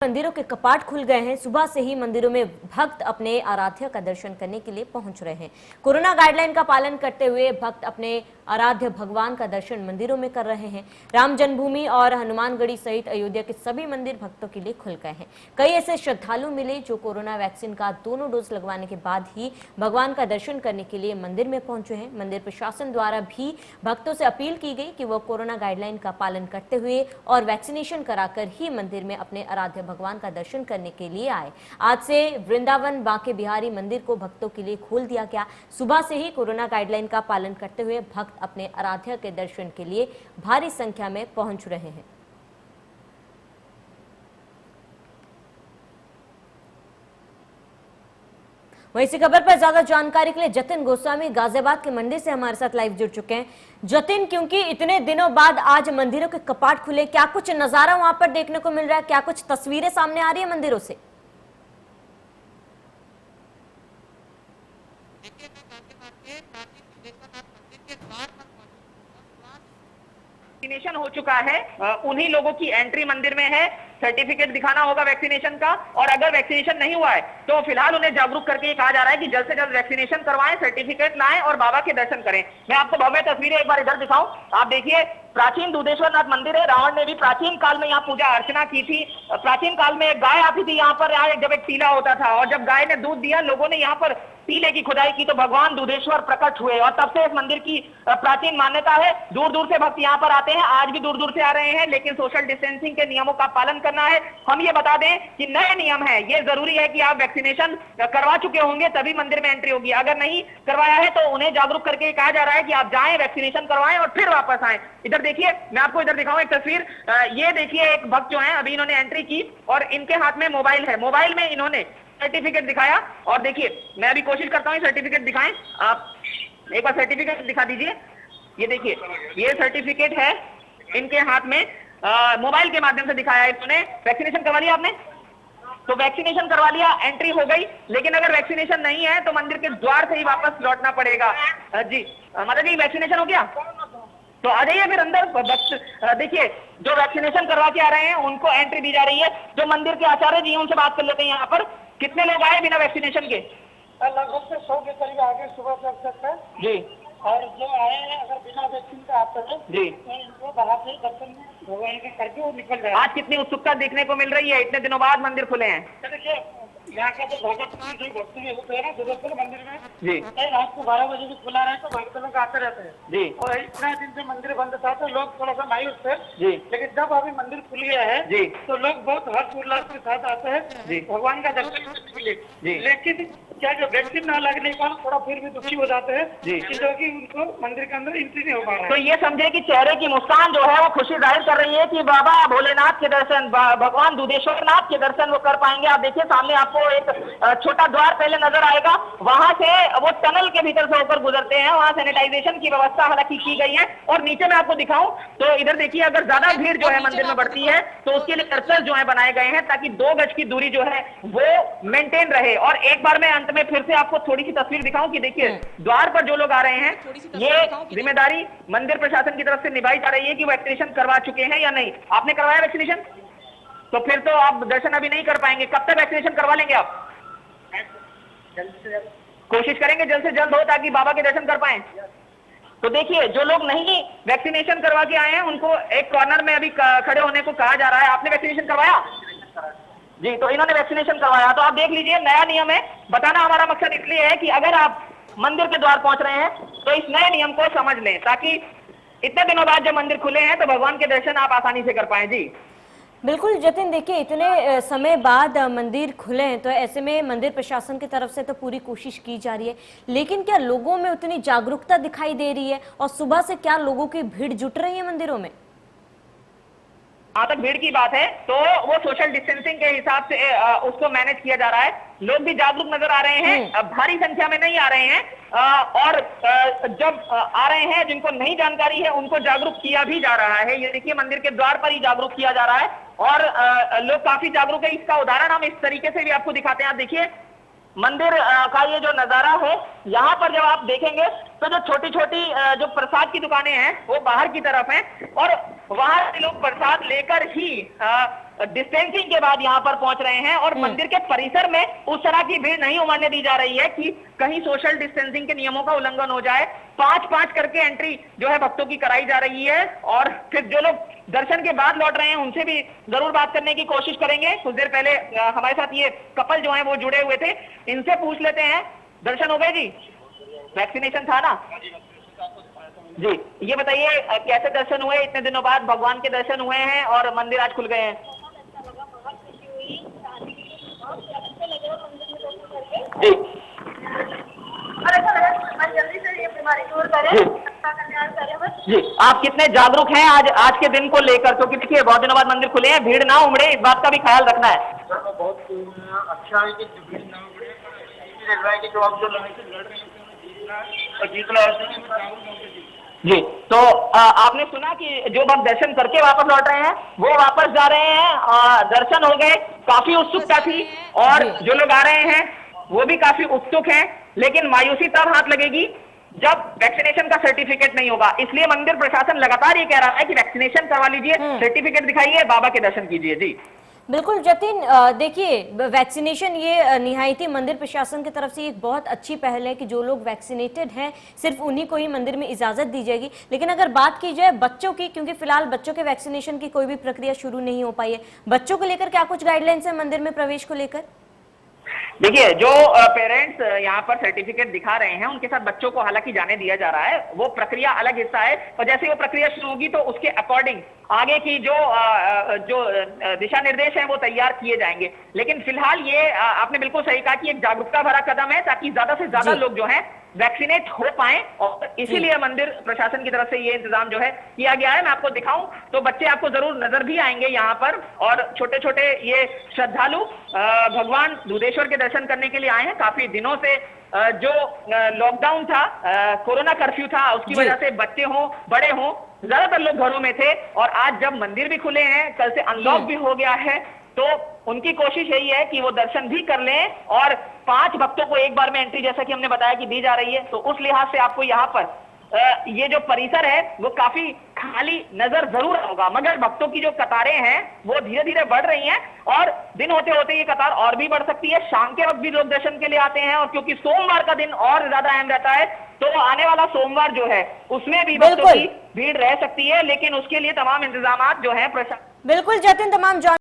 मंदिरों के कपाट खुल गए हैं। सुबह से ही मंदिरों में भक्त अपने आराध्य का दर्शन करने के लिए पहुंच रहे हैं। कोरोना गाइडलाइन का पालन करते हुए भक्त अपने आराध्य भगवान का दर्शन मंदिरों में कर रहे हैं। राम जन्मभूमि और हनुमानगढ़ी सहित अयोध्या के सभी मंदिर भक्तों के लिए खुल गए हैं। कई ऐसे श्रद्धालु मिले जो कोरोना वैक्सीन का दोनों डोज लगवाने के बाद ही भगवान का दर्शन करने के लिए मंदिर में पहुंचे हैं। मंदिर प्रशासन द्वारा भी भक्तों से अपील की गई कि वह कोरोना गाइडलाइन का पालन करते हुए और वैक्सीनेशन कराकर ही मंदिर में अपने आराध्य भगवान का दर्शन करने के लिए आए। आज से वृंदावन बांके बिहारी मंदिर को भक्तों के लिए खोल दिया गया। सुबह से ही कोरोना गाइडलाइन का पालन करते हुए भक्त अपने आराध्य के दर्शन के लिए भारी संख्या में पहुंच रहे हैं। वहीं इसी खबर पर ज्यादा जानकारी के लिए जतिन गोस्वामी गाजियाबाद के मंदिर से हमारे साथ लाइव जुड़ चुके हैं। जतिन, क्योंकि इतने दिनों बाद आज मंदिरों के कपाट खुले, क्या कुछ नजारा वहां पर देखने को मिल रहा है? क्या कुछ तस्वीरें सामने आ रही है मंदिरों से? वैक्सीनेशन हो चुका है, उन्हीं लोगों की एंट्री मंदिर में है। सर्टिफिकेट दिखाना होगा वैक्सीनेशन का, और अगर वैक्सीनेशन नहीं हुआ है तो फिलहाल उन्हें जागरूक करके कहा जा रहा है कि जल्द से जल्द वैक्सीनेशन करवाएं, सर्टिफिकेट लाएं और बाबा के दर्शन करें। मैं आपको भव्य तस्वीरें एक बार इधर दिखाऊं। आप देखिए, प्राचीन दुधेश्वर नाथ मंदिर है। रावण ने भी प्राचीन काल में यहाँ पूजा अर्चना की थी। प्राचीन काल में एक गाय आती थी यहाँ पर, जब एक टीला होता था, और जब गाय ने दूध दिया, लोगों ने यहाँ पर टीले की खुदाई की तो भगवान दुधेश्वर प्रकट हुए, और तब से इस मंदिर की प्राचीन मान्यता है। दूर दूर से भक्त यहाँ पर आते हैं, आज भी दूर दूर से आ रहे हैं, लेकिन सोशल डिस्टेंसिंग के नियमों का पालन करना है। हम ये बता दें कि नए नियम है, ये जरूरी है कि आप वैक्सीनेशन करवा चुके होंगे तभी मंदिर में एंट्री होगी। अगर नहीं करवाया है तो उन्हें जागरूक करके कहा जा रहा है कि आप जाएं, वैक्सीनेशन करवाएं और फिर वापस आएं। इधर देखिए, मैं आपको इधर दिखाऊं एक तस्वीर। ये देखिए, एक भक्त जो है, अभी इन्होंने एंट्री की और इनके हाथ में मोबाइल है। मोबाइल में इन्होंने सर्टिफिकेट दिखाया, और देखिए मैं अभी कोशिश करता हूं सर्टिफिकेट दिखाएं। आप एक बार सर्टिफिकेट दिखा दीजिए। ये देखिए, ये सर्टिफिकेट है इनके हाथ में, मोबाइल के माध्यम से दिखाया है इन्होंने। वैक्सीनेशन करवा लिया आपने? तो वैक्सीनेशन करवा लिया, एंट्री हो गई। लेकिन अगर वैक्सीनेशन नहीं है तो मंदिर के द्वार से ही वापस लौटना पड़ेगा। जी माता जी, वैक्सीनेशन हो गया तो आ जाइए फिर अंदर। देखिए, जो वैक्सीनेशन करवा के आ रहे हैं उनको एंट्री दी जा रही है। जो मंदिर के आचार्य जी हैं उनसे बात कर लेते हैं। यहाँ पर कितने लोग आए बिना वैक्सीनेशन के? लगभग 100 के करीब आगे सुबह तक है जी। और जो आए हैं अगर बिना वैक्सीन का आते हैं जी, तो इनको बाहर से दर्शन भगवान के करके वो निकल जाए। आज कितनी उत्सुकता देखने को मिल रही है, इतने दिनों बाद मंदिर खुले हैं। देखिए, यहाँ का जो भगत जो भक्ति होते हैं ना दुधेश्वर मंदिर में जी, रात को 12 बजे भी खुला रहे तो भक्त लोग आते रहते हैं जी, और इतना दिन से मंदिर बंद था तो लोग थोड़ा सा मायूस थे जी, लेकिन जब अभी मंदिर खुल गया है जी, तो लोग बहुत हर्ष उल्लास के साथ आते हैं जी, भगवान का दर्शन करने के लिए। जी। लेकिन क्या जो वैक्सीन न लगने पर थोड़ा फिर भी दुखी हो जाते हैं जी। क्योंकि उनको मंदिर के अंदर एंट्री नहीं हो पा रहा तो है। ये समझे कि चेहरे की मुस्कान जो है वो खुशी जाहिर कर रही है कि बाबा भोलेनाथ के दर्शन, भगवान दुधेश्वर नाथ के दर्शन वो कर पाएंगे। आप देखिए, सामने आपको एक छोटा द्वार पहले नजर आएगा, वहां से वो टनल के भीतर से होकर गुजरते हैं। वहां सैनिटाइजेशन की व्यवस्था हालांकि की गई है। और नीचे मैं आपको दिखाऊं तो इधर देखिए, अगर ज्यादा भीड़ जो है मंदिर में बढ़ती है तो उसके लिए कर्तव्य जो है बनाए गए हैं ताकि 2 गज की दूरी जो है वो मेंटेन रहे। और एक बार मैं अंत में फिर से आपको थोड़ी सी तस्वीर दिखाऊं कि देखिए, द्वार पर जो लोग आ रहे हैं, ये जिम्मेदारी मंदिर प्रशासन की तरफ से निभाई जा रही है कि वैक्सीनेशन करवा चुके हैं या नहीं। आपने करवाया वैक्सीनेशन? तो फिर तो आप दर्शन अभी नहीं कर पाएंगे। कब तक वैक्सीनेशन करवा लेंगे आप? कोशिश करेंगे जल्द से जल्द हो ताकि बाबा के दर्शन कर पाए। तो देखिए, जो लोग नहीं वैक्सीनेशन करवा के आए हैं उनको एक कॉर्नर में अभी खड़े होने को कहा जा रहा है। आपने वैक्सीनेशन करवाया? जी, तो इन्होंने वैक्सीनेशन करवाया। तो आप देख लीजिए, नया नियम है। बताना हमारा मकसद इसलिए है कि अगर आप मंदिर के द्वार पहुंच रहे हैं तो इस नए नियम को समझ लें ताकि इतने दिनों बाद जब मंदिर खुले हैं तो भगवान के दर्शन आप आसानी से कर पाए। जी बिल्कुल जतिन, देखिए इतने समय बाद मंदिर खुले हैं तो ऐसे में मंदिर प्रशासन की तरफ से तो पूरी कोशिश की जा रही है, लेकिन क्या लोगों में उतनी जागरूकता दिखाई दे रही है? और सुबह से क्या लोगों की भीड़ जुट रही है मंदिरों में? जहां तक भीड़ की बात है तो वो सोशल डिस्टेंसिंग के हिसाब से उसको मैनेज किया जा रहा है। लोग भी जागरूक नजर आ रहे हैं, भारी संख्या में नहीं आ रहे हैं। और जब आ रहे हैं जिनको नहीं जानकारी है उनको जागरूक किया भी जा रहा है। ये देखिए, मंदिर के द्वार पर ही जागरूक किया जा रहा है और लोग काफी जागरूक है। इसका उदाहरण हम इस तरीके से भी आपको दिखाते हैं। आप देखिए, मंदिर का ये जो नजारा है, यहाँ पर जब आप देखेंगे तो जो छोटी छोटी जो प्रसाद की दुकानें हैं वो बाहर की तरफ हैं और वहां से लोग प्रसाद लेकर ही डिस्टेंसिंग के बाद यहाँ पर पहुंच रहे हैं और मंदिर के परिसर में उस तरह की भीड़ नहीं उमड़ने दी जा रही है कि कहीं सोशल डिस्टेंसिंग के नियमों का उल्लंघन हो जाए। 5-5 करके एंट्री जो है भक्तों की कराई जा रही है और फिर जो लोग दर्शन के बाद लौट रहे हैं उनसे भी जरूर बात करने की कोशिश करेंगे। कुछ देर पहले हमारे साथ ये कपल जो है वो जुड़े हुए थे, इनसे पूछ लेते हैं। दर्शन हो गए जी? वैक्सीनेशन था ना जी? ये बताइए कैसे दर्शन हुए? इतने दिनों बाद भगवान के दर्शन हुए हैं और मंदिर आज खुल गए हैं जी। जल्दी से ये बीमारी दूर करें, सबका कल्याण करें बस। जी, आप कितने जागरूक हैं आज के दिन को लेकर? क्योंकि देखिए बहुत दिनों बाद मंदिर खुले हैं, भीड़ ना उमड़े इस बात का भी ख्याल रखना है। बहुत अच्छा है कि भीड़ ना उमड़े, लग रहा है कि जो आप जो लड़ाई से लड़ रहे हैं जीतना है और जीतना है। जी, तो आपने सुना कि जो भक्त दर्शन करके वापस लौट रहे हैं वो वापस जा रहे हैं। दर्शन हो गए, काफी उत्सुकता थी और जो लोग आ रहे हैं वो भी काफी उत्सुक हैं, लेकिन मायूसी तब हाथ लगेगी जब वैक्सीनेशन का सर्टिफिकेट नहीं होगा। इसलिए मंदिर प्रशासन लगातार ये कह रहा है कि वैक्सीनेशन करवा लीजिए, सर्टिफिकेट दिखाइए, बाबा के दर्शन कीजिए। जी बिल्कुल जतिन, देखिए वैक्सीनेशन ये निहायती मंदिर प्रशासन की तरफ से एक बहुत अच्छी पहल है कि जो लोग वैक्सीनेटेड हैं सिर्फ उन्हीं को ही मंदिर में इजाजत दी जाएगी। लेकिन अगर बात की जाए बच्चों की, क्योंकि फिलहाल बच्चों के वैक्सीनेशन की कोई भी प्रक्रिया शुरू नहीं हो पाई है, बच्चों को लेकर क्या कुछ गाइडलाइंस है मंदिर में प्रवेश को लेकर? देखिए, जो पेरेंट्स यहाँ पर सर्टिफिकेट दिखा रहे हैं उनके साथ बच्चों को हालांकि जाने दिया जा रहा है, वो प्रक्रिया अलग हिस्सा है और जैसे वो प्रक्रिया शुरू होगी तो उसके अकॉर्डिंग आगे की जो दिशा निर्देश हैं वो तैयार किए जाएंगे। लेकिन फिलहाल ये आपने बिल्कुल सही कहा कि एक जागरूकता भरा कदम है ताकि ज्यादा से ज्यादा लोग जो हैं वैक्सीनेट हो पाए और इसीलिए मंदिर प्रशासन की तरफ से ये इंतजाम जो है किया गया है। मैं आपको दिखाऊं तो बच्चे आपको जरूर नजर भी आएंगे यहाँ पर और छोटे छोटे ये श्रद्धालु भगवान दुधेश्वर के दर्शन करने के लिए आए हैं। काफी दिनों से जो लॉकडाउन था, कोरोना कर्फ्यू था, उसकी वजह से बच्चे हों बड़े हों ज्यादातर लोग घरों में थे और आज जब मंदिर भी खुले हैं, कल से अनलॉक भी हो गया है, तो उनकी कोशिश यही है कि वो दर्शन भी कर लें और 5 भक्तों को एक बार में एंट्री जैसा कि हमने बताया कि दी जा रही है। तो उस लिहाज से आपको यहाँ पर ये जो परिसर है वो काफी खाली नजर जरूर होगा, मगर भक्तों की जो कतारें हैं वो धीरे धीरे बढ़ रही हैं और दिन होते होते ये कतार और भी बढ़ सकती है। शाम के वक्त भी लोग दर्शन के लिए आते हैं और क्योंकि सोमवार का दिन और ज्यादा अहम रहता है तो आने वाला सोमवार जो है उसमें भी भक्तों की भीड़ रह सकती है, लेकिन उसके लिए तमाम इंतजाम जो है प्रशासन बिल्कुल जतिन, तमाम